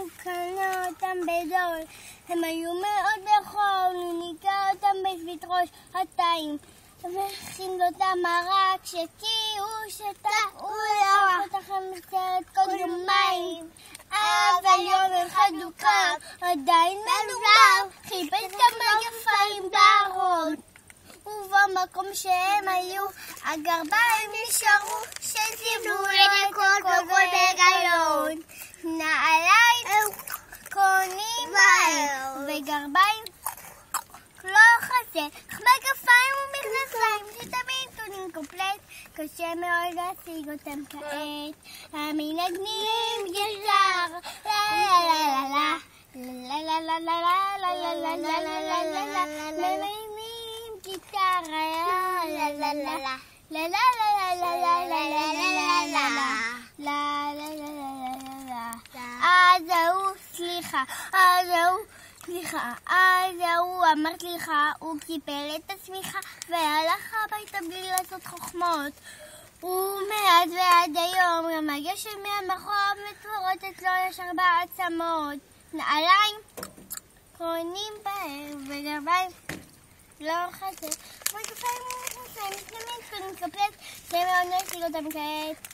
הוא קנה אותם בזול, הם היו מאוד בחול, הוא ניקה אותם בשביט ראש התאים, ומכין אותם מרק, שתי הוא שתה, הוא ירח אותכם בסרט כל יומיים, אבל יום אחד הוא קם, עדיין מנובר, חיפש כמה גפיים בארון, ובמקום שהם היו, הגרביים נשארו, שסיבלו את כל בגלון. נעליים קונים מהר, וגרביים לא חסר, אך בגפיים ומכנסיים שתמיד טונים קומפלט, קשה מאוד להשיג אותם כעת. המנגנים ישר, לה לה לה לה לה לה לה לה לה לה לה לה לה לה לה לה גיטרה, לה לה לה לה לה לה לה לה לה לה לה לה. אז ההוא אמר סליחה, הוא קיפל את השמיכה והלך הביתה בלי לעשות חוכמות. ומאז ועד היום גם הגשם מהמרחוב מתפורט אצלו ישר בעצמות. נעליים קונים בהם וגרביים לא חסר, וגפיים ומכנסיים תמיד קונים קפלט, זה מאוד נשיג אותם כעת.